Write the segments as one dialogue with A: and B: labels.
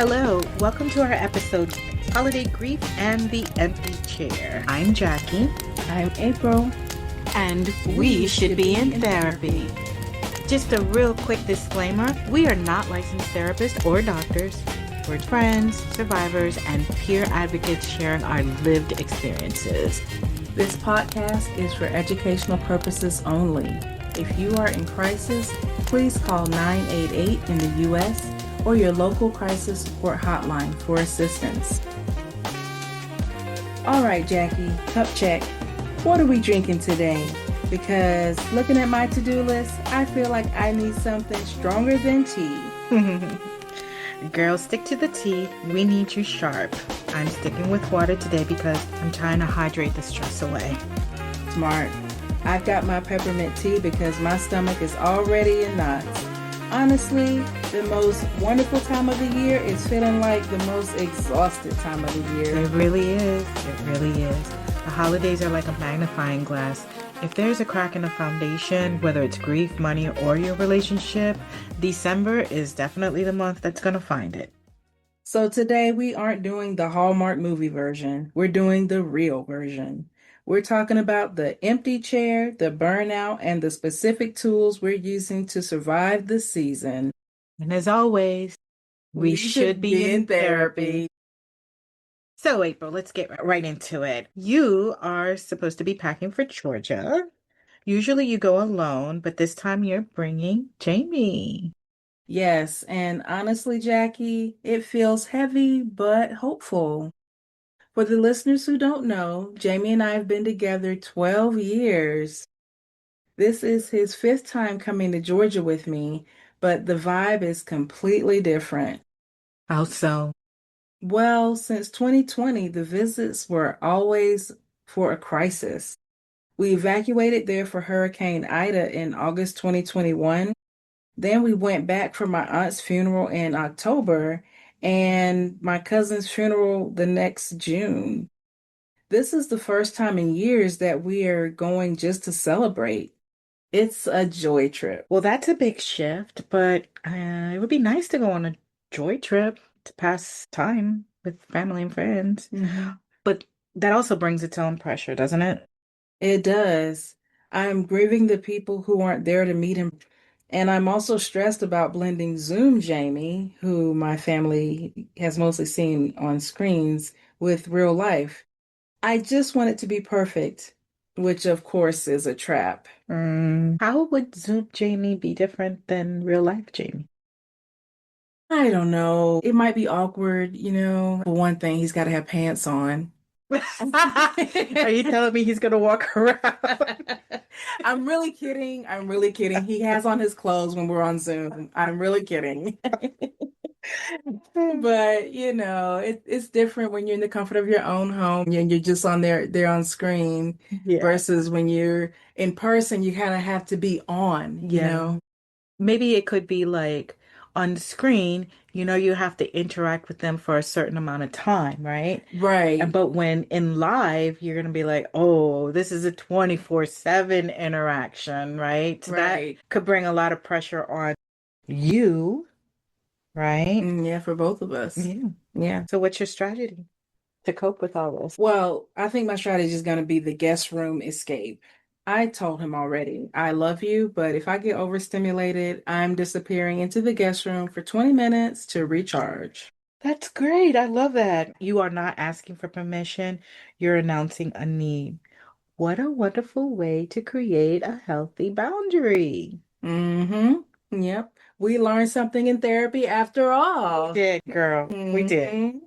A: Hello, welcome to our episode, Holiday Grief and the Empty Chair. I'm Jackie.
B: I'm April.
A: And we should be in therapy. Just a real quick disclaimer, we are not licensed therapists or doctors. We're friends, survivors, and peer advocates sharing our lived experiences.
B: This podcast is for educational purposes only. If you are in crisis, please call 988 in the U.S. or your local crisis support hotline for assistance. All right, Jackie, cup check. What are we drinking today? Because looking at my to-do list, I feel like I need something stronger than tea.
A: Girls, stick to the tea. We need you sharp. I'm sticking with water today because I'm trying to hydrate the stress away.
B: Smart. I've got my peppermint tea because my stomach is already in knots. Honestly, the most wonderful time of the year is feeling like the most exhausted time of the year.
A: It really is. It really is. The holidays are like a magnifying glass. If there's a crack in the foundation, whether it's grief, money, or your relationship, December is definitely the month that's going to find it.
B: So today we aren't doing the Hallmark movie version. We're doing the real version. We're talking about the empty chair, the burnout, and the specific tools we're using to survive the season.
A: And as always, we should be in therapy. So, April, let's get right into it. You are supposed to be packing for Georgia. Usually you go alone, but this time you're bringing Jamie.
B: Yes, and honestly, Jackie, it feels heavy but hopeful. For the listeners who don't know, Jamie and I have been together 12 years. This is his fifth time coming to Georgia with me, but the vibe is completely different.
A: How so?
B: Well, since 2020, the visits were always for a crisis. We evacuated there for Hurricane Ida in August 2021. Then we went back for my aunt's funeral in October and my cousin's funeral the next June. This is the first time in years that we are going just to celebrate. It's a joy trip.
A: Well, that's a big shift, but it would be nice to go on a joy trip to pass time with family and friends.
B: Mm-hmm.
A: But that also brings its own pressure, doesn't it?
B: It does. I'm grieving the people who aren't there to meet him. And I'm also stressed about blending Zoom Jamie, who my family has mostly seen on screens, with real life. I just want it to be perfect, which of course is a trap.
A: How would Zoom Jamie be different than real life Jamie?
B: I don't know. It might be awkward, For one thing, he's got to have pants on.
A: Are you telling me he's gonna walk around?
B: I'm really kidding. I'm really kidding. He has on his clothes when we're on Zoom. I'm really kidding. But it's different when you're in the comfort of your own home and you're just on there on screen
A: Yeah.
B: versus when you're in person, you kind of have to be on, you know?
A: Maybe it could be like on the screen, you have to interact with them for a certain amount of time, right?
B: Right.
A: But when in live, you're gonna be like, oh, this is a 24/7 interaction, right? So
B: Right.
A: that could bring a lot of pressure on you, right?
B: Yeah, for both of us.
A: Yeah.
B: Yeah.
A: So what's your strategy to cope with all this?
B: Well, I think my strategy is going to be the guest room escape. I told him already, I love you, but if I get overstimulated, I'm disappearing into the guest room for 20 minutes to recharge.
A: That's great. I love that. You are not asking for permission. You're announcing a need. What a wonderful way to create a healthy boundary.
B: Mm-hmm. Yep. We learned something in therapy after all.
A: We did, girl. We did.
B: Mhm.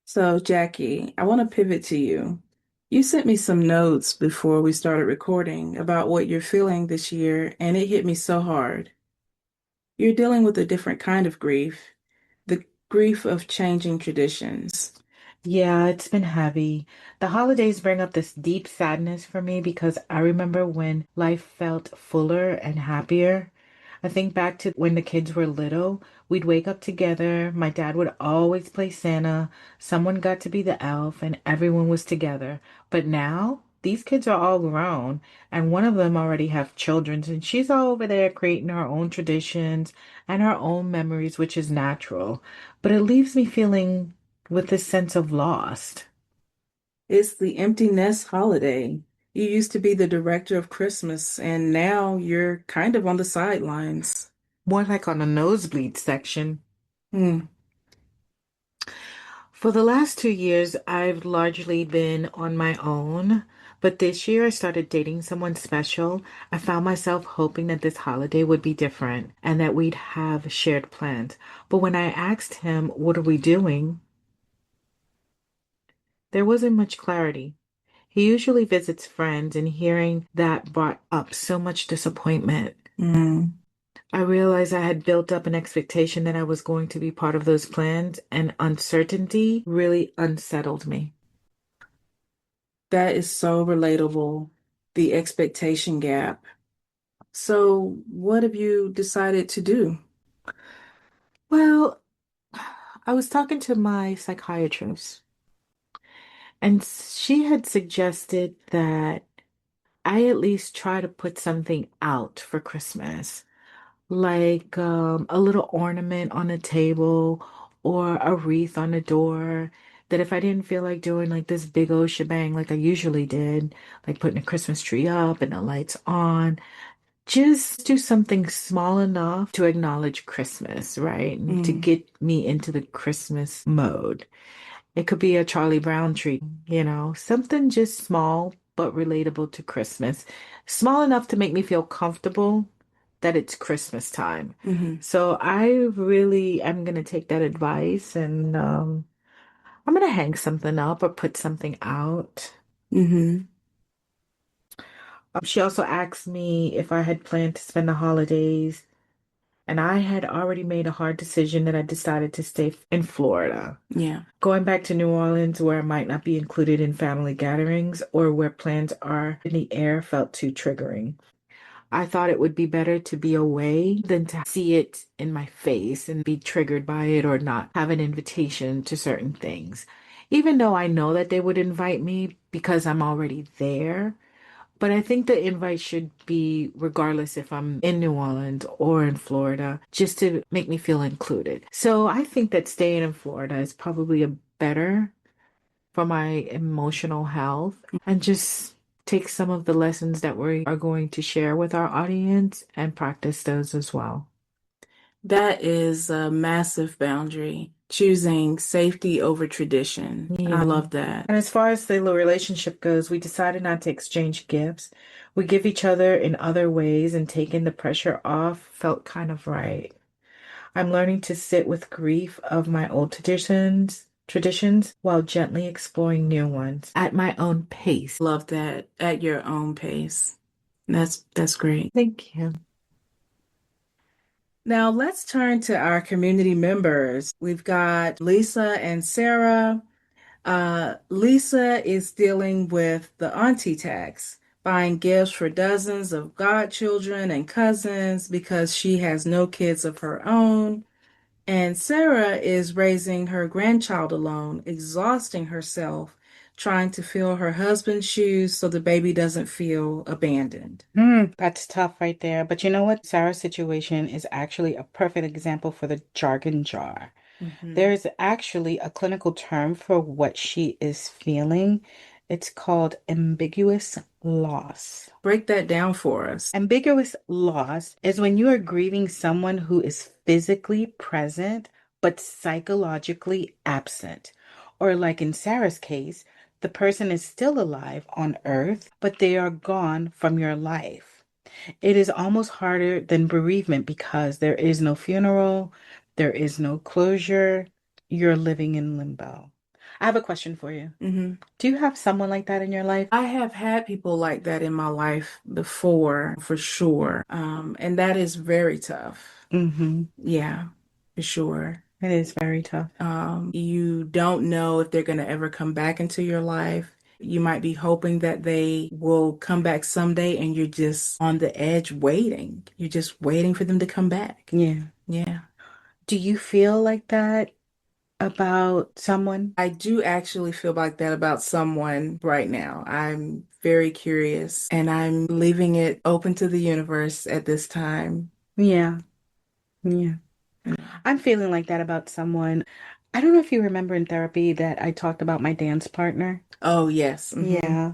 B: So, Jackie, I want to pivot to you. You sent me some notes before we started recording about what you're feeling this year, and it hit me so hard. You're dealing with a different kind of grief, the grief of changing traditions.
A: Yeah, it's been heavy. The holidays bring up this deep sadness for me because I remember when life felt fuller and happier. I think back to when the kids were little. We'd wake up together. My dad would always play Santa. Someone got to be the elf, and everyone was together. But now, these kids are all grown, and one of them already have children, and she's all over there creating her own traditions and her own memories, which is natural. But it leaves me feeling with this sense of lost.
B: It's the empty nest holiday. You used to be the director of Christmas, and now you're kind of on the sidelines.
A: More like on a nosebleed section.
B: Hmm.
A: For the last 2 years, I've largely been on my own, but this year I started dating someone special. I found myself hoping that this holiday would be different and that we'd have shared plans. But when I asked him, "What are we doing?" there wasn't much clarity. He usually visits friends, and hearing that brought up so much disappointment.
B: Hmm.
A: I realized I had built up an expectation that I was going to be part of those plans, and uncertainty really unsettled me.
B: That is so relatable, the expectation gap. So, what have you decided to do?
A: Well, I was talking to my psychiatrist, and she had suggested that I at least try to put something out for Christmas, like a little ornament on a table or a wreath on the door. That if I didn't feel like doing like this big old shebang like I usually did, like putting a Christmas tree up and the lights on, just do something small enough to acknowledge Christmas, right? And to
B: Mm,
A: get me into the Christmas mode. It could be a Charlie Brown tree, something just small but relatable to Christmas. Small enough to make me feel comfortable that it's Christmas time.
B: hmm
A: So I really am going to take that advice, and I'm going to hang something up or put something out.
B: hmm
A: She also asked me if I had planned to spend the holidays, and I had already made a hard decision that I decided to stay in Florida.
B: Yeah.
A: Going back to New Orleans, where I might not be included in family gatherings or where plans are in the air, felt too triggering. I thought it would be better to be away than to see it in my face and be triggered by it or not have an invitation to certain things. Even though I know that they would invite me because I'm already there, but I think the invite should be regardless if I'm in New Orleans or in Florida, just to make me feel included. So I think that staying in Florida is probably a better for my emotional health, and just take some of the lessons that we are going to share with our audience and practice those as well.
B: That is a massive boundary, choosing safety over tradition. I
A: Yeah.
B: love that.
A: And as far as the relationship goes, we decided not to exchange gifts. We give each other in other ways, and taking the pressure off felt kind of right. I'm learning to sit with grief of my old traditions while gently exploring new ones at my own pace.
B: Love that at your own pace. That's great.
A: Thank you.
B: Now let's turn to our community members. We've got Lisa and Sarah. Lisa is dealing with the Auntie Tax, buying gifts for dozens of godchildren and cousins because she has no kids of her own. And Sarah is raising her grandchild alone, exhausting herself, trying to fill her husband's shoes so the baby doesn't feel abandoned.
A: That's tough right there. But you know what? Sarah's situation is actually a perfect example for the jargon jar.
B: Hmm.
A: There's actually a clinical term for what she is feeling. It's called ambiguous loss.
B: Break that down for us.
A: Ambiguous loss is when you are grieving someone who is physically present but psychologically absent. Or, like in Sarah's case, the person is still alive on earth, but they are gone from your life. It is almost harder than bereavement because there is no funeral, there is no closure. You're living in limbo. I have a question for you.
B: Hmm.
A: Do you have someone like that in your life?
B: I have had people like that in my life before, for sure. And that is very tough.
A: Mm-hmm.
B: Yeah, for sure.
A: It is very tough.
B: You don't know if they're going to ever come back into your life. You might be hoping that they will come back someday, and you're just on the edge waiting. You're just waiting for them to come back.
A: Yeah.
B: Yeah.
A: Do you feel like that about someone?
B: I do actually feel like that about someone right now. I'm very curious and I'm leaving it open to the universe at this time.
A: Yeah, yeah.
B: Mm.
A: I'm feeling like that about someone. I don't know if you remember in therapy that I talked about my dance partner.
B: Oh, yes.
A: Yeah.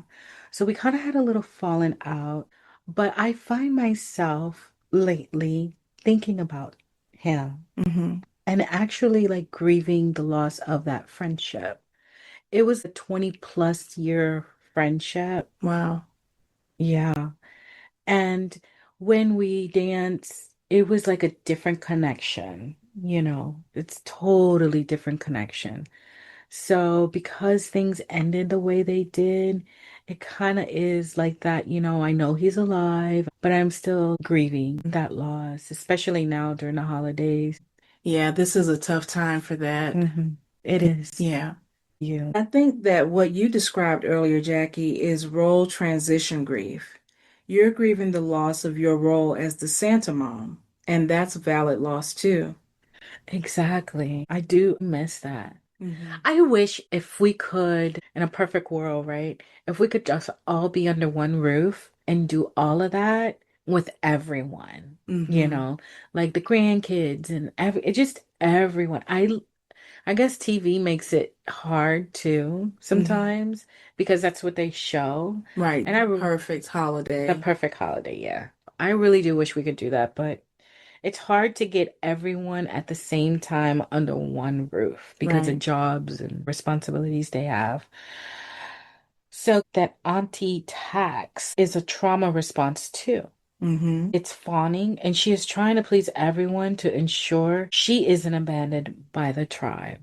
A: So we kind of had a little falling out, but I find myself lately thinking about him
B: Hmm.
A: and actually like grieving the loss of that friendship. It was a 20 plus year friendship.
B: Wow.
A: Yeah. And when we dance, it was like a different connection, it's totally different connection. So because things ended the way they did, it kind of is like that, I know he's alive, but I'm still grieving that loss, especially now during the holidays.
B: Yeah, this is a tough time for that.
A: It is.
B: Yeah.
A: You.
B: I think that what you described earlier, Jackie, is role transition grief. You're grieving the loss of your role as the Santa mom, and that's valid loss too.
A: Exactly. I do miss that.
B: Hmm.
A: I wish if we could, in a perfect world, right? If we could just all be under one roof and do all of that with everyone,
B: Hmm.
A: like the grandkids and just everyone. I guess TV makes it hard too
B: Hmm.
A: sometimes because that's what they show.
B: Right.
A: And
B: Perfect
A: the
B: holiday.
A: perfect holiday, yeah. I really do wish we could do that, but it's hard to get everyone at the same time under one roof because of
B: Right.
A: jobs and responsibilities they have. So that Auntie Tax is a trauma response too.
B: Hmm.
A: It's fawning, and she is trying to please everyone to ensure she isn't abandoned by the tribe.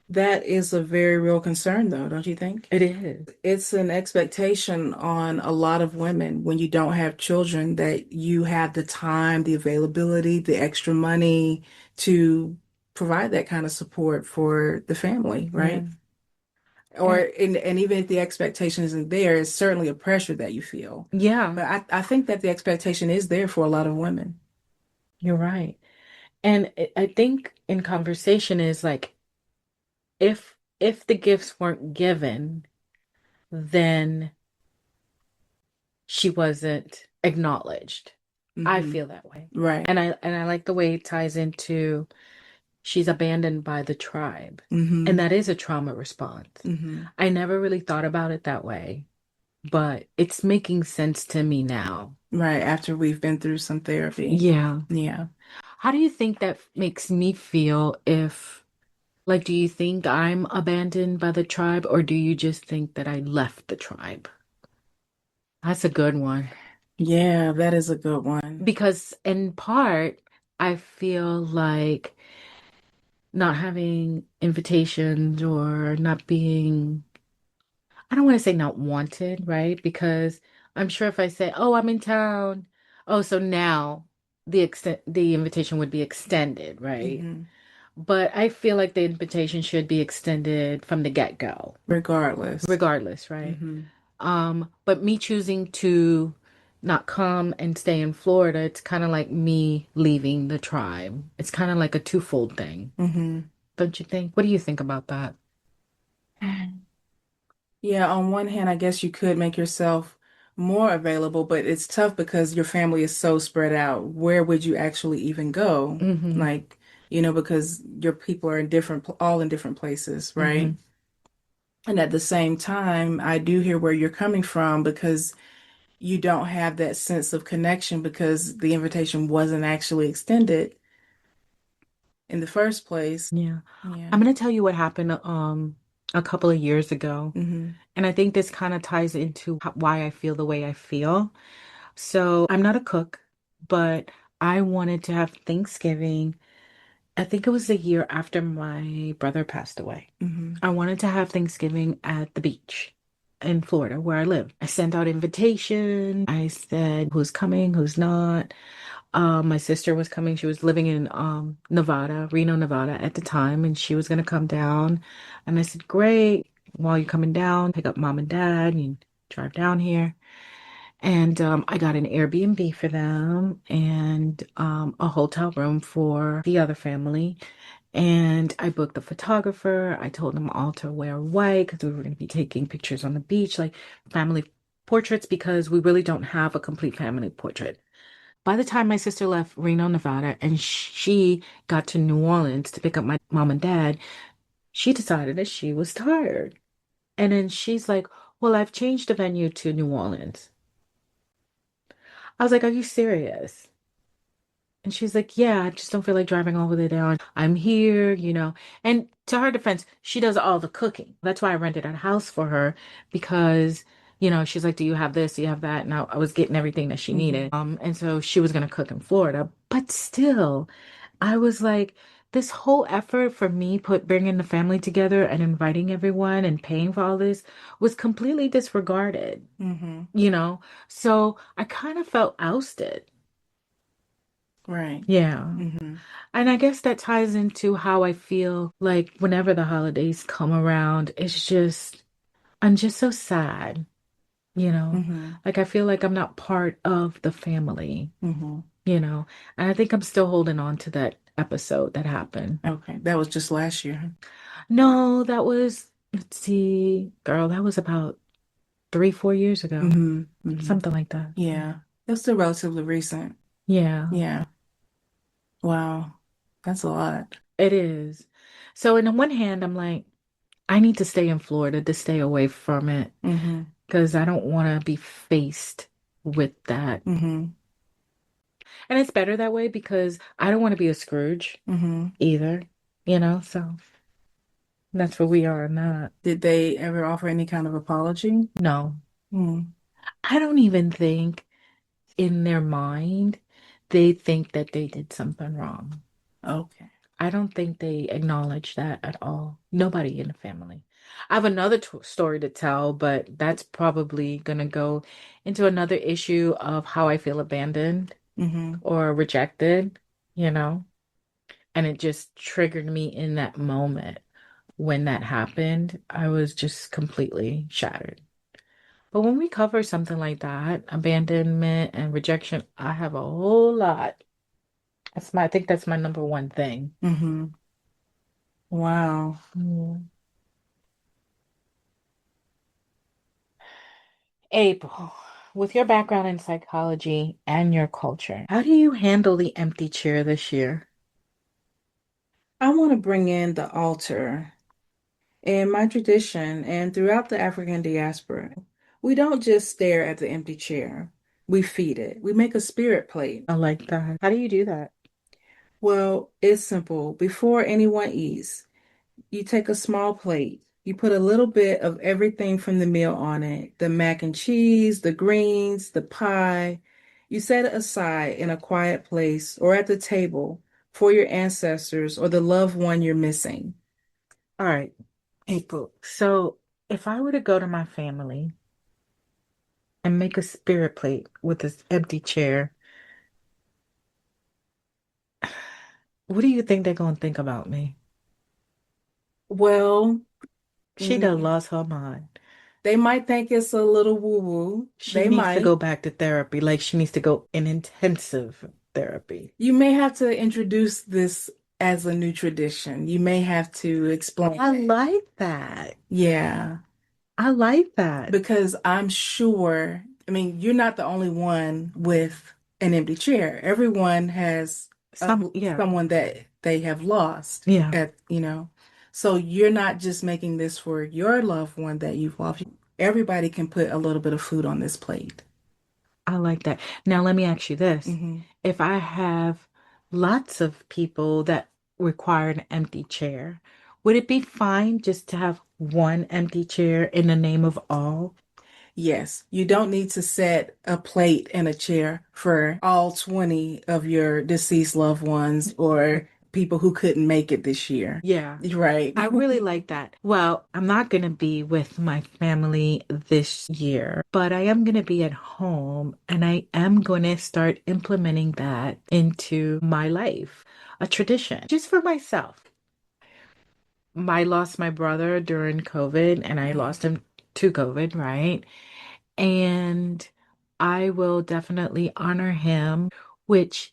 B: That is a very real concern, though, don't you think?
A: It is.
B: It's an expectation on a lot of women when you don't have children that you have the time, the availability, the extra money to provide that kind of support for the family,
A: Yeah.
B: right? Or
A: And
B: and even if the expectation isn't there, it's certainly a pressure that you feel.
A: yeah,
B: But I think that the expectation is there for a lot of women.
A: you're right. And I think in conversation is like if the gifts weren't given, then she wasn't acknowledged. I
B: Hmm.
A: feel that way.
B: Right.
A: And I like the way it ties into she's abandoned by the tribe. And
B: Hmm.
A: that is a trauma response.
B: Hmm.
A: I never really thought about it that way, but it's making sense to me now.
B: Right. After we've been through some therapy.
A: Yeah.
B: Yeah.
A: How do you think that makes me feel if, like, do you think I'm abandoned by the tribe or do you just think that I left the tribe? That's a good one.
B: Yeah, that is a good one.
A: Because in part, I feel like not having invitations or not being, I don't want to say not wanted, right? Because I'm sure if I say, "Oh, I'm in town," oh, so now the invitation would be extended, right?
B: Hmm.
A: But I feel like the invitation should be extended from the get-go,
B: Regardless.
A: regardless, right?
B: Hmm.
A: But me choosing to not come and stay in Florida, it's kind of like me leaving the tribe. It's kind of like a twofold thing.
B: Hmm.
A: Don't you think? What do you think about that?
B: Yeah, on one hand, I guess you could make yourself more available, but it's tough because your family is so spread out. Where would you actually even go?
A: Mm-hmm.
B: Like, because your people are in all in different places, right?
A: Mm-hmm.
B: And at the same time, I do hear where you're coming from because you don't have that sense of connection because the invitation wasn't actually extended in the first place.
A: Yeah.
B: Yeah.
A: I'm gonna tell you what happened a couple of years ago.
B: Hmm.
A: And I think this kind of ties into why I feel the way I feel. So I'm not a cook, but I wanted to have Thanksgiving. I think it was the year after my brother passed away.
B: Hmm.
A: I wanted to have Thanksgiving at the beach in Florida where I live. I sent out invitation. I said who's coming, who's not. My sister was coming. She was living in Nevada, Reno, Nevada at the time, and she was gonna come down. And I said, "Great. While you're coming down, pick up mom and dad and drive down here." And I got an Airbnb for them and a hotel room for the other family. And I booked a photographer. I told them all to wear white because we were going to be taking pictures on the beach, like family portraits, because we really don't have a complete family portrait. By the time my sister left Reno, Nevada, and she got to New Orleans to pick up my mom and dad, she decided that she was tired. And then she's like, well, I've changed the venue to New Orleans. I was like, are you serious? And she's like, yeah, I just don't feel like driving all the way down. I'm here, you know. And to her defense, she does all the cooking. That's why I rented a house for her because, you know, she's like, do you have this? Do you have that? And I was getting everything that she needed. And so she was going to cook in Florida. But still, I was like, this whole effort for me put bringing the family together and inviting everyone and paying for all this was completely disregarded,
B: Mm-hmm.
A: you know? So I kind of felt ousted.
B: Right.
A: Yeah.
B: Mm-hmm.
A: And I guess that ties into how I feel like whenever the holidays come around, I'm just so sad, you know?
B: Mm-hmm.
A: Like I feel like I'm not part of the family,
B: Mm-hmm.
A: you know? And I think I'm still holding on to that episode that happened.
B: Okay. That was just last year.
A: No, that was, let's see, girl, that was about 3, 4 years ago,
B: Mm-hmm. Mm-hmm.
A: something like that.
B: Yeah. That's still relatively recent.
A: Yeah,
B: Yeah. Wow. That's a lot.
A: it is. So, in the one hand, I'm like, I need to stay in Florida to stay away from it
B: Mm-hmm.
A: because I don't want to be faced with that.
B: Mm-hmm.
A: And it's better that way because I don't want to be a Scrooge
B: Mm-hmm.
A: either, you know? So that's where we are in that.
B: Did they ever offer any kind of apology?
A: No,
B: Mm.
A: I don't even think in their mind they think that they did something wrong.
B: Okay.
A: I don't think they acknowledge that at all. Nobody in the family. I have another story to tell, but that's probably going to go into another issue of how I feel abandoned
B: Mm-hmm.
A: or rejected, you know? And it just triggered me in that moment when that happened. I was just completely shattered. But when we cover something like that, abandonment and rejection, I have a whole lot. I think that's my number one thing.
B: Mm-hmm. Wow.
A: Mm. April, with your background in psychology and your culture, how do you handle the empty chair this year?
B: I want to bring in the altar. In my tradition and throughout the African diaspora, we don't just stare at the empty chair. We feed it. We make a spirit plate.
A: I like that. How do you do that?
B: Well, it's simple. Before anyone eats, you take a small plate. You put a little bit of everything from the meal on it, the mac and cheese, the greens, the pie. You set it aside in a quiet place or at the table for your ancestors or the loved one you're missing.
A: All right, April. So if I were to go to my family and make a spirit plate with this empty chair, what do you think they're gonna think about me?
B: Well,
A: She done
B: mm,
A: lost her mind.
B: they might think it's a little woo-woo.
A: She
B: They
A: needs to go
B: might.
A: back to therapy. Like she needs to go in intensive therapy.
B: You may have to introduce this as a new tradition. You may have to explain
A: I
B: it.
A: like that.
B: Yeah.
A: I like that.
B: Because I'm sure, I mean, you're not the only one with an empty chair. Everyone has
A: Yeah,
B: someone that they have lost
A: yeah.
B: So you're not just making this for your loved one that you've lost. Everybody can put a little bit of food on this plate.
A: I like that. Now, let me ask you this.
B: Hmm.
A: If I have lots of people that require an empty chair, would it be fine just to have one empty chair in the name of all?
B: Yes, you don't need to set a plate and a chair for all 20 of your deceased loved ones or people who couldn't make it this year.
A: Yeah.
B: Right.
A: I really like that. Well, I'm not going to be with my family this year, but I am going to be at home and I am going to start implementing that into my life, a tradition just for myself. I lost my brother during COVID and I lost him to COVID, right? And I will definitely honor him, which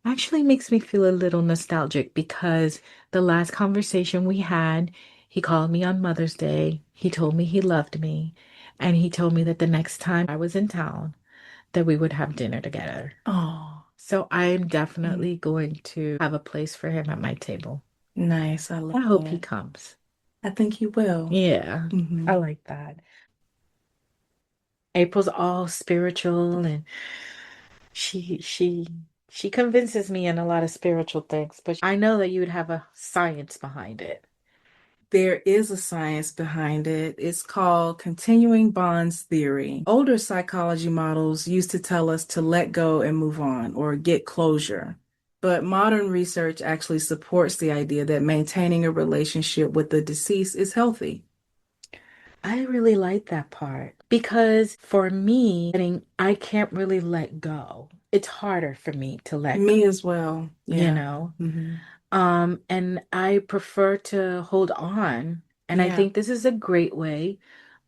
A: Actually makes me feel a little nostalgic because the last conversation we had, he called me on Mother's Day. He told me he loved me, and he told me that the next time I was in town, that we would have dinner together.
B: Oh,
A: So I'm
B: mm,
A: definitely going to have a place for him at my table.
B: nice. I
A: I
B: love
A: hope he
B: that.
A: comes.
B: I think you will.
A: Yeah, I
B: Hmm.
A: like that. April's all spiritual and she she she convinces me in a lot of spiritual things, but I know that you would have a science behind it.
B: There is a science behind it. It's called continuing bonds theory. Older psychology models used to tell us to let go and move on or get closure. But modern research actually supports the idea that maintaining a relationship with the deceased is healthy.
A: I really like that part because for me, I can't really let go. It's harder for me to let go,
B: Me as well.
A: you
B: Yeah.
A: know?
B: Hmm.
A: And I prefer to hold on. And I
B: Yeah.
A: think this is a great way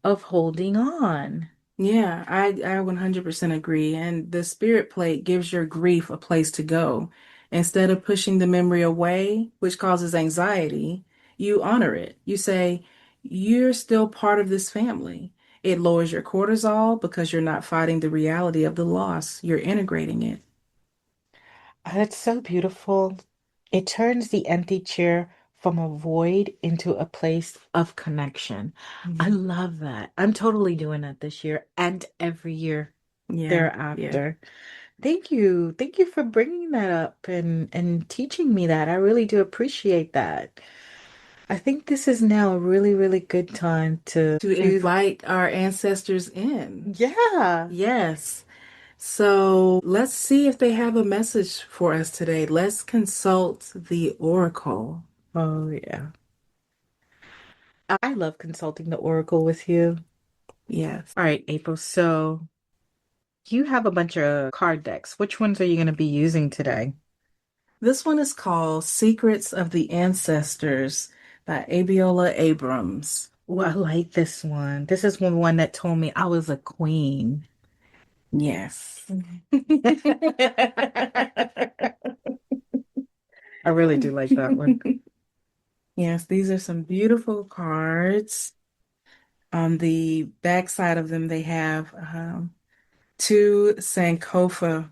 A: of holding on.
B: Yeah, I 100% agree. And the spirit plate gives your grief a place to go. Instead of pushing the memory away, which causes anxiety, you honor it. You say, you're still part of this family. It lowers your cortisol because you're not fighting the reality of the loss. You're integrating it.
A: That's so beautiful. It turns the empty chair from a void into a place of connection. I
B: Mhm.
A: love that. I'm totally doing that this year and every year
B: Yeah, yeah.
A: thereafter. Thank you. Thank you for bringing that up and teaching me that. I really do appreciate that. I think this is now a really, really good time to
B: To
A: do.
B: invite our ancestors in.
A: Yeah.
B: Yes. So let's see if they have a message for us today. Let's consult the oracle.
A: Oh, yeah. I love consulting the Oracle with you.
B: Yes.
A: All right, April. So you have a bunch of card decks. Which ones are you going to be using today?
B: This one is called Secrets of the Ancestors by Abiola Abrams.
A: Well, I like this one. This is one that told me I was a queen.
B: Yes.
A: I really do like that one.
B: Yes, these are some beautiful cards. On the back side of them, they have two Sankofa,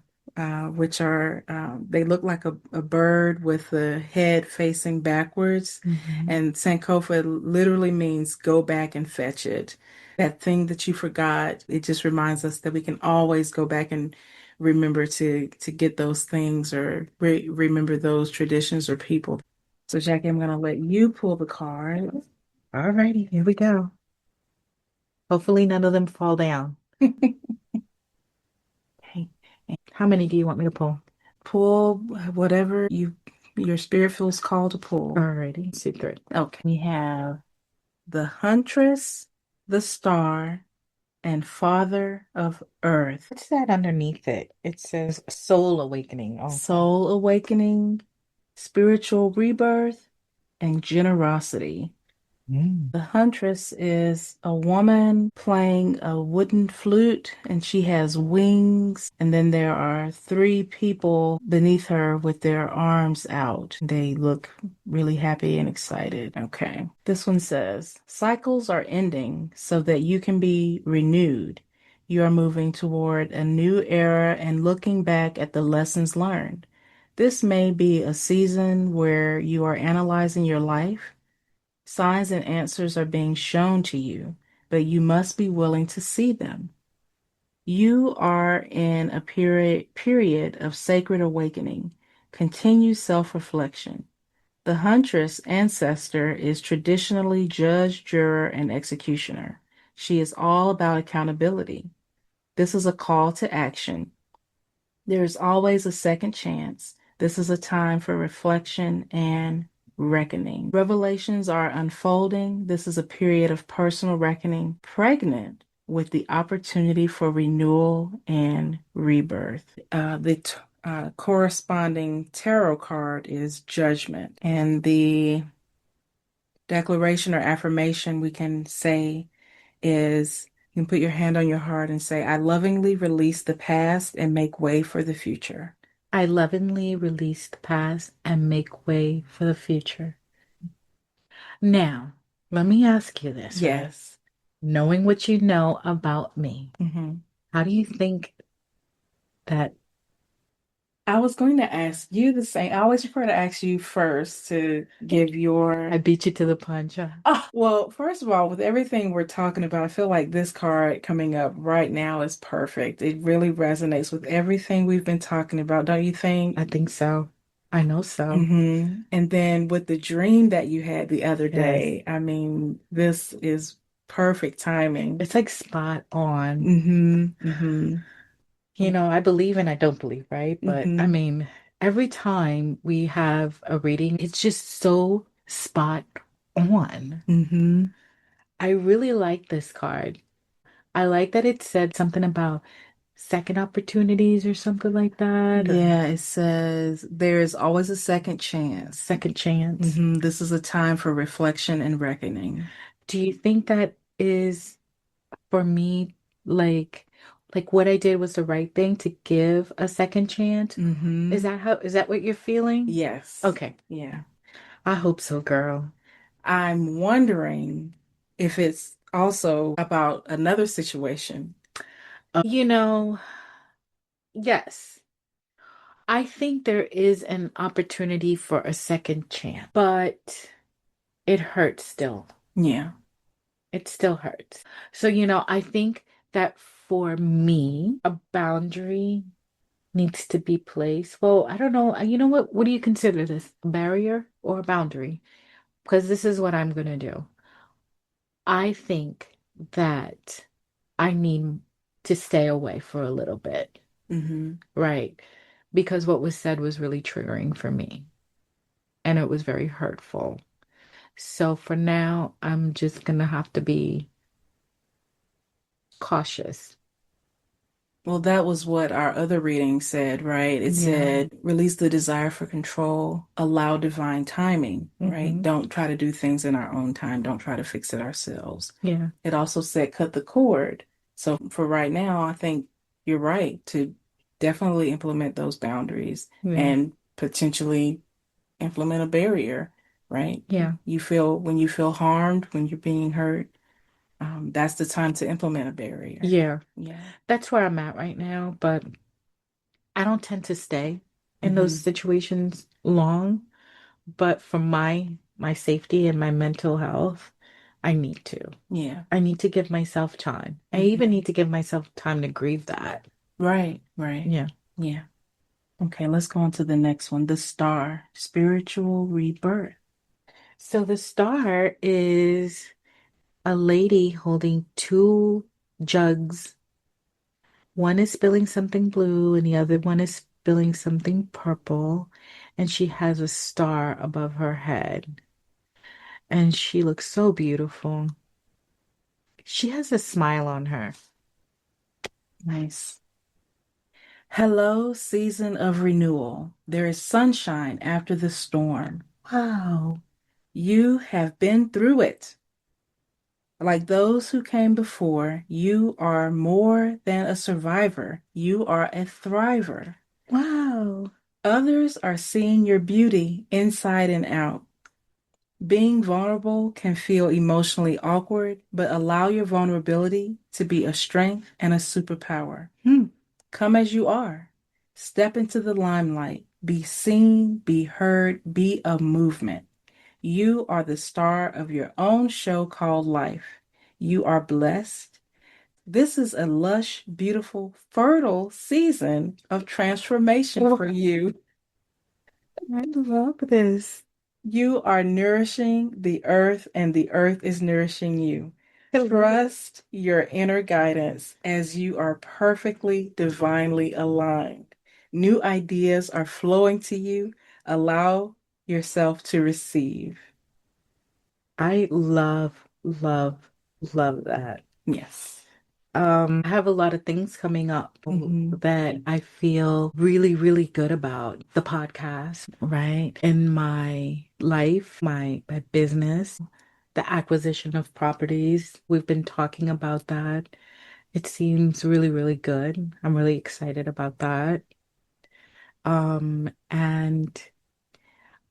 B: which are they look like a bird with the head facing backwards.
A: Mhm.
B: And Sankofa literally means go back and fetch it. That thing that you forgot, it just reminds us that we can always go back and remember to get those things or remember those traditions or people. So Jackie, I'm going to let you pull the card.
A: All righty, here we go. Hopefully none of them fall down.
B: Okay.
A: How many do you want me to pull?
B: Pull whatever your spirit feels called to pull.
A: Alrighty, see through.
B: Okay. We have the Huntress, the Star, and Father of Earth.
A: What's that underneath it? It says Soul Awakening. Okay.
B: Soul awakening, spiritual rebirth, and generosity.
A: Mm.
B: The huntress is a woman playing a wooden flute, and she has wings. And then there are three people beneath her with their arms out. They look really happy and excited. Okay. This one says, cycles are ending so that you can be renewed. You are moving toward a new era and looking back at the lessons learned. This may be a season where you are analyzing your life. Signs and answers are being shown to you, but you must be willing to see them. You are in a period of sacred awakening. Continue self-reflection. The huntress ancestor is traditionally judge, juror, and executioner. She is all about accountability. This is a call to action. There is always a second chance. This is a time for reflection and reckoning. Revelations are unfolding. This is a period of personal reckoning, pregnant with the opportunity for renewal and rebirth. The corresponding tarot card is Judgment. And the declaration or affirmation we can say is you can put your hand on your heart and say, I lovingly release the past and make way for the future.
A: I lovingly release the past and make way for the future. Now, let me ask you this, right?
B: Yes.
A: Knowing what you know about me,
B: Hmm.
A: how do you think that
B: I was going to ask you the same. I always prefer to ask you first to give
A: I
B: your.
A: beat you to the punch? Huh?
B: Oh, well, first of all, with everything we're talking about, I feel like this card coming up right now is perfect. It really resonates with everything we've been talking about, don't you think?
A: I think so. I know so.
B: And then with the dream that you had the other
A: Yes.
B: day, I mean, this is perfect timing.
A: It's like spot on.
B: Mm-hmm.
A: I believe and I don't believe, right? But I
B: Mm-hmm.
A: mean, every time we have a reading, it's just so spot on.
B: Mm-hmm.
A: I really like this card. I like that it said something about second opportunities or something like that, or
B: Yeah, it says there is always a second chance.
A: second chance.
B: This is a time for reflection and reckoning.
A: Do you think that is for me, like, like what I did was the right thing to give a second chance?
B: Mm-hmm.
A: Is that what you're feeling?
B: Yes.
A: Okay.
B: Yeah.
A: I hope so, girl.
B: I'm wondering if it's also about another situation.
A: You know, yes, I think there is an opportunity for a second chance, but it hurts still.
B: Yeah.
A: It still hurts. So, I think that for me, a boundary needs to be placed. Well, I don't know. You know what? What do you consider this? A barrier or a boundary? Because this is what I'm going to do. I think that I need to stay away for a little bit,
B: Mm-hmm.
A: right? Because what was said was really triggering for me and it was very hurtful. So for now, I'm just going to have to be cautious.
B: Well, that was what our other reading said, right? It
A: Yeah.
B: said, release the desire for control, allow divine timing, right?
A: Hmm.
B: Don't try to do things in our own time. Don't try to fix it ourselves.
A: Yeah.
B: It also said, cut the cord. So for right now, I think you're right to definitely implement those boundaries
A: Yeah.
B: and potentially implement a barrier, right?
A: Yeah.
B: When you feel harmed, when you're being hurt, that's the time to implement a barrier.
A: Yeah.
B: Yeah.
A: That's where I'm at right now, but I don't tend to stay in those
B: Hmm.
A: situations long, but for my safety and my mental health, I need to.
B: Yeah.
A: I need to give myself time. I even
B: Hmm.
A: need to give myself time to grieve that.
B: Right, right.
A: Yeah.
B: Yeah. Okay, let's go on to the next one. The star, spiritual rebirth.
A: So the star is a lady holding two jugs. One is spilling something blue and the other one is spilling something purple. And she has a star above her head. And she looks so beautiful. She has a smile on her.
B: Nice. Hello, season of renewal. There is sunshine after the storm.
A: Wow.
B: You have been through it. Like those who came before, you are more than a survivor. You are a thriver.
A: Wow.
B: Others are seeing your beauty inside and out. Being vulnerable can feel emotionally awkward, but allow your vulnerability to be a strength and a superpower. Come as you are. Step into the limelight. Be seen, be heard, be a movement. You are the star of your own show called life. You are blessed. This is a lush, beautiful, fertile season of transformation for you.
A: I love this.
B: You are nourishing the earth, and the earth is nourishing you.
A: I love it.
B: Trust your inner guidance as you are perfectly divinely aligned. New ideas are flowing to you. Allow yourself to receive.
A: I love, love, love that.
B: Yes.
A: I have a lot of things coming up
B: Hmm.
A: that I feel really, really good about. The podcast, right? In my life, my business, the acquisition of properties. We've been talking about that. It seems really, really good. I'm really excited about that. And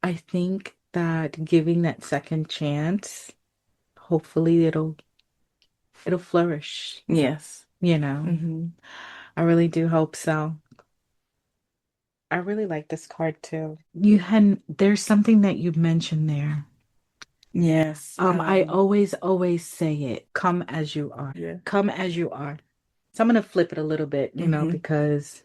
A: I think that giving that second chance, hopefully it'll flourish,
B: Yes.
A: you know.
B: Hmm.
A: I really do hope so. I really like this card too. There's something that you mentioned there.
B: Yes.
A: I always say it, come as you are.
B: Yeah.
A: Come as you are. So I'm gonna flip it a little bit,
B: Hmm.
A: because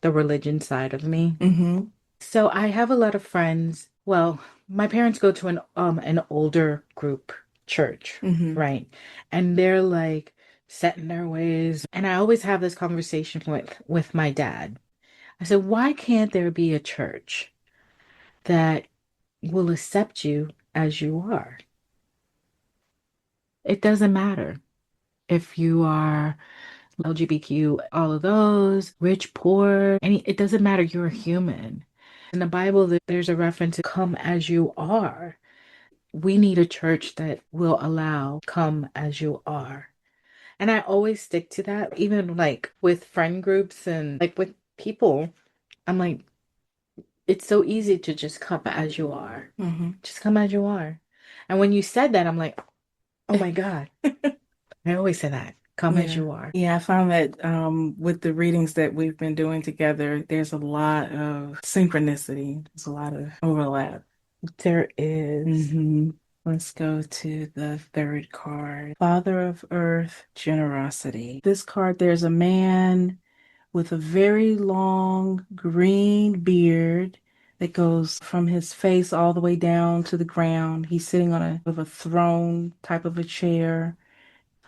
A: the religion side of me.
B: Hmm.
A: So I have a lot of friends. Well, my parents go to an older group church,
B: Hmm.
A: right? And they're like set in their ways. And I always have this conversation with my dad. I said, why can't there be a church that will accept you as you are? It doesn't matter if you are LGBTQ, all of those, rich, poor, it doesn't matter. You're a human. In the Bible, there's a reference to come as you are. We need a church that will allow come as you are. And I always stick to that, even like with friend groups and like with people. I'm like, it's so easy to just come as you are.
B: Hmm.
A: Just come as you are. And when you said that, I'm like, oh my God. I always say that. Come as
B: Yeah.
A: you are.
B: Yeah, I found that with the readings that we've been doing together, there's a lot of synchronicity. There's a lot of overlap.
A: There is.
B: Hmm. Let's go to the third card. Father of Earth, generosity. This card, there's a man with a very long green beard that goes from his face all the way down to the ground. He's sitting on a throne type of a chair.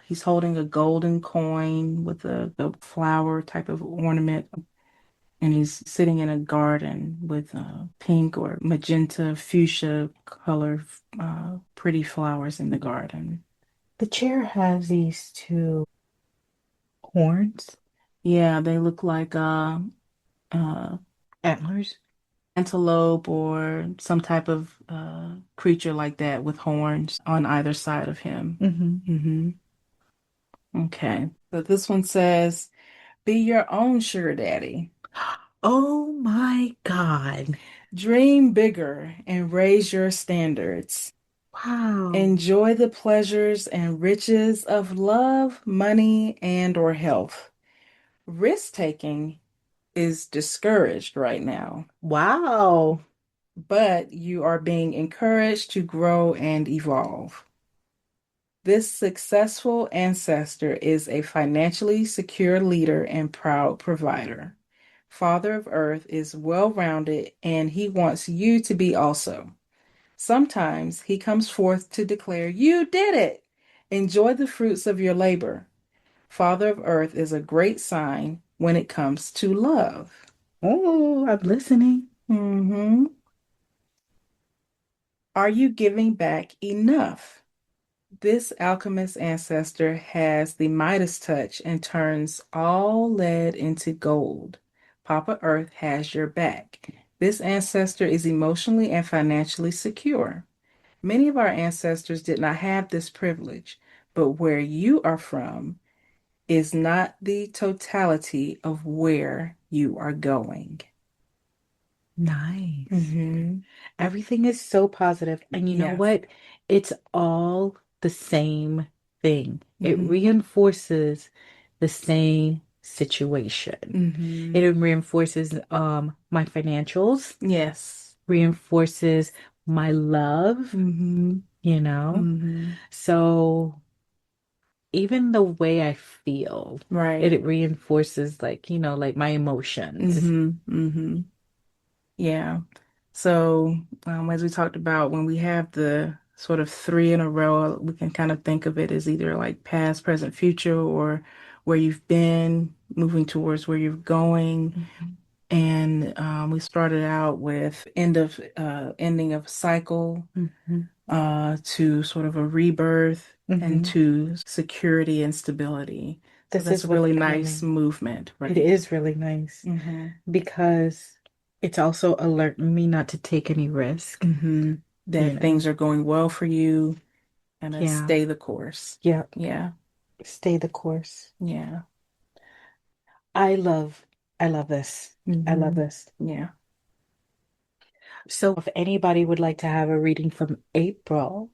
B: He's holding a golden coin with a flower type of ornament, and he's sitting in a garden with pink or magenta fuchsia color pretty flowers in the garden.
A: The chair has these two horns,
B: Yeah, they look like uh,
A: antlers.
B: antelope or some type of creature like that with horns on either side of him.
A: Hmm.
B: Hmm. Okay. So this one says, be your own sugar daddy.
A: Oh my God.
B: Dream bigger and raise your standards.
A: Wow.
B: Enjoy the pleasures and riches of love, money, and or health. Risk taking is discouraged right now,
A: Wow.
B: but you are being encouraged to grow and evolve. This successful ancestor is a financially secure leader and proud provider. Father of Earth is well-rounded and he wants you to be also. Sometimes he comes forth to declare, you did it! Enjoy the fruits of your labor. Father of Earth is a great sign when it comes to love.
A: Oh, I'm listening.
B: Hmm. Are you giving back enough? This alchemist ancestor has the Midas touch and turns all lead into gold. Papa Earth has your back. This ancestor is emotionally and financially secure. Many of our ancestors did not have this privilege, but where you are from is not the totality of where you are going.
A: Nice.
B: Hmm.
A: Everything is so positive. And you know
B: Yes.
A: what? It's all the same thing. It
B: Hmm.
A: reinforces the same situation. It
B: Hmm.
A: reinforces my financials,
B: Yes.
A: reinforces my love,
B: Hmm.
A: you know?
B: Hmm.
A: So even the way I feel,
B: Right.
A: it reinforces like, like my emotions.
B: Hmm. Hmm. Yeah. So, as we talked about, when we have the sort of three in a row, we can kind of think of it as either like past, present, future, or where you've been, moving towards where you're going.
A: Mhm.
B: And we started out with ending of a cycle
A: Mhm.
B: to sort of a rebirth and
A: Mhm.
B: to security and stability. So
A: This
B: that's
A: is
B: a
A: what's
B: really nice
A: coming.
B: movement,
A: It
B: right?
A: is really nice
B: Mm-hmm.
A: because it's also alerting me not to take any risk,
B: Mm-hmm.
A: you
B: That
A: know?
B: things are going well for you and
A: Yeah.
B: stay the course.
A: Yeah.
B: Yeah.
A: Stay the course.
B: Yeah.
A: I love I love this. I love
B: Hmm.
A: this.
B: Yeah.
A: So if anybody would like to have a reading from April,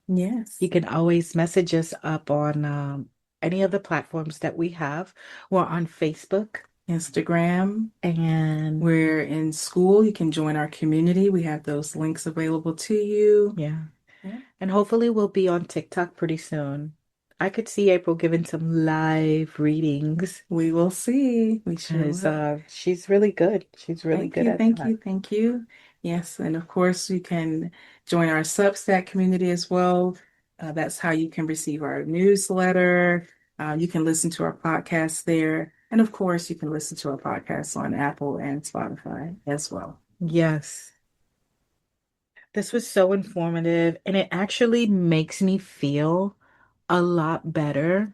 A: you
B: Yes.
A: can always message us up on any of the platforms that we have. We're on Facebook
B: Instagram.
A: and
B: We're in school. You can join our community. We have those links available to you.
A: yeah.
B: Yeah.
A: And hopefully we'll be on TikTok pretty soon. I could see April giving some live readings
B: We will see. We sure
A: because
B: will.
A: she's really good. She's really
B: Thank
A: good
B: you,
A: at
B: thank
A: that.
B: you, thank you. Yes, and of course, you can join our Substack community as well. That's how you can receive our newsletter. You can listen to our podcast there. And of course, you can listen to our podcast on Apple and Spotify as well.
A: Yes. This was so informative and it actually makes me feel a lot better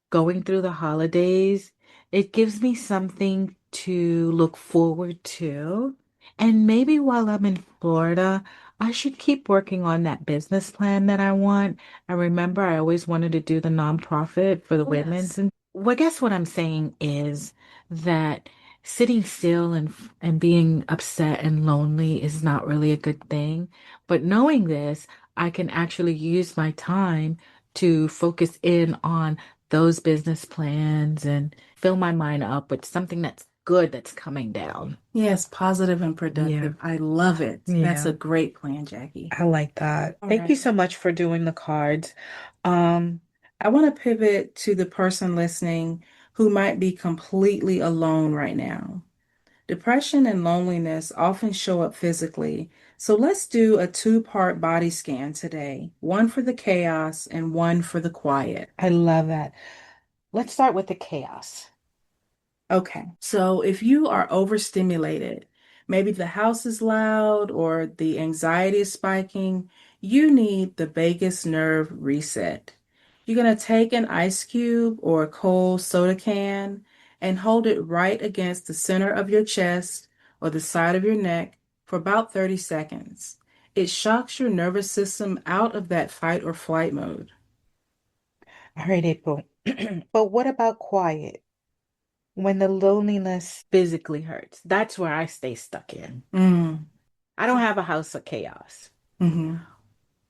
A: going through the holidays. It gives me something to look forward to. And maybe while I'm in Florida, I should keep working on that business plan that I want. I remember I always wanted to do the nonprofit for the
B: Oh,
A: women's.
B: yes.
A: And well, I guess what I'm saying is that sitting still and being upset and lonely is not really a good thing. But knowing this, I can actually use my time to focus in on those business plans and fill my mind up with something that's good that's coming down.
B: Yes, positive and
A: Yeah,
B: productive. I love it. That's
A: yeah.
B: a great plan, Jackie.
A: I like that.
B: All
A: Thank you
B: right.
A: so much for doing the cards. Um,
B: I want to pivot to the person listening who might be completely alone right now. Depression and loneliness often show up physically, so let's do a two-part body scan today, one for the chaos and one for the quiet.
A: I love that. Let's start with the chaos.
B: Okay, so if you are overstimulated, maybe the house is loud or the anxiety is spiking, you need the vagus nerve reset. You're going to take an ice cube or a cold soda can and hold it right against the center of your chest or the side of your neck for about 30 seconds. It shocks your nervous system out of that fight or flight mode.
A: All right, April. But what about quiet? When the loneliness physically hurts, that's where I stay stuck in.
B: Mm.
A: I don't have a house of chaos,
B: Mhm.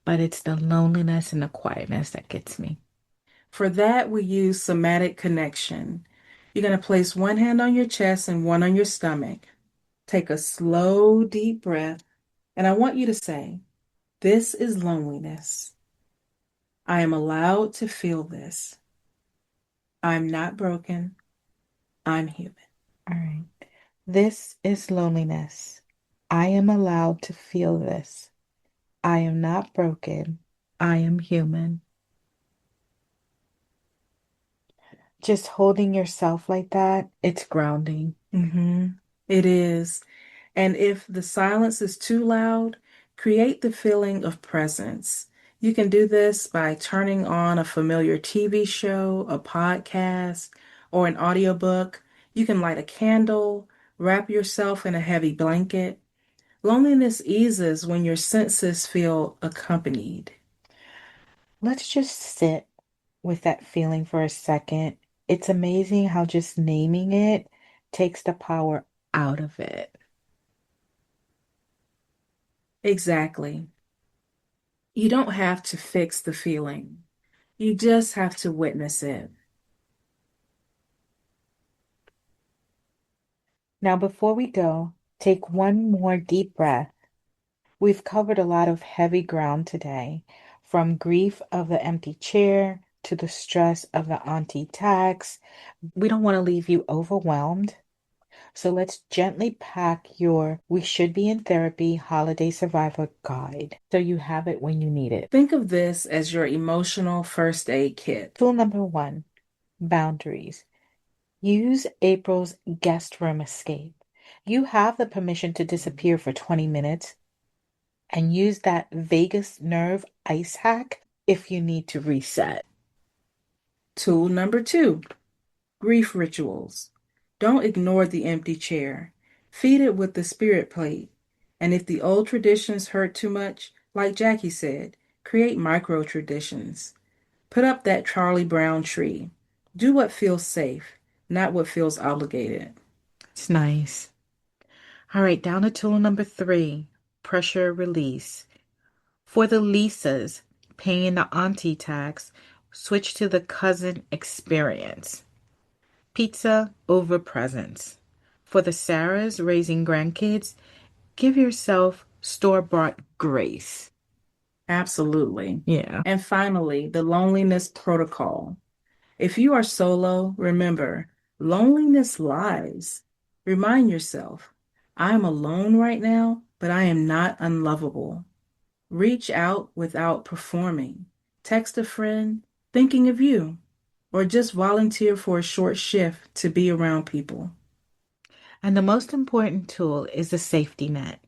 A: but it's the loneliness and the quietness that gets me.
B: For that, we use somatic connection. You're going to place one hand on your chest and one on your stomach. Take a slow, deep breath, and I want you to say, "This is loneliness. I am allowed to feel this. I'm not broken. I'm human."
A: All right. This is loneliness. I am allowed to feel this. I am not broken. I am human. Just holding yourself like that, it's grounding.
B: Hmm. It is. And if the silence is too loud, create the feeling of presence. You can do this by turning on a familiar TV show, a podcast, or an audiobook. You can light a candle, wrap yourself in a heavy blanket. Loneliness eases when your senses feel accompanied.
A: Let's just sit with that feeling for a second. It's amazing how just naming it takes the power out of it.
B: Exactly. You don't have to fix the feeling. You just have to witness it.
A: Now, before we go, take one more deep breath. We've covered a lot of heavy ground today, from grief of the empty chair to the stress of the Auntie Tax. We don't want to leave you overwhelmed. So let's gently pack your We Should Be in Therapy Holiday Survivor Guide so you have it when you need it.
B: Think of this as your emotional first aid kit.
A: Tool number one, boundaries. Use April's guest room escape. You have the permission to disappear for 20 minutes and use that vagus nerve ice hack if you need to reset.
B: Tool number two, grief rituals. Don't ignore the empty chair. Feed it with the spirit plate. And if the old traditions hurt too much, like Jackie said, create micro traditions. Put up that Charlie Brown tree. Do what feels safe, not what feels obligated.
A: It's nice. All right, down to tool number 3, pressure release. For the Lisas paying the auntie tax, switch to the cousin experience. Pizza over presents. For the Sarahs raising grandkids, give yourself store-bought grace.
B: Absolutely.
A: Yeah.
B: And finally, the loneliness protocol. If you are solo, remember, loneliness lies. Remind yourself, I am alone right now, but I am not unlovable. Reach out without performing. Text a friend thinking of you, or just volunteer for a short shift to be around people.
A: And the most important tool is a safety net.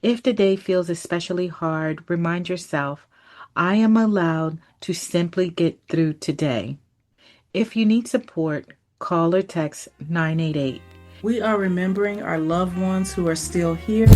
A: If the day feels especially hard, remind yourself, I am allowed to simply get through today. If you need support, call or text 988.
B: We are remembering our loved ones who are still here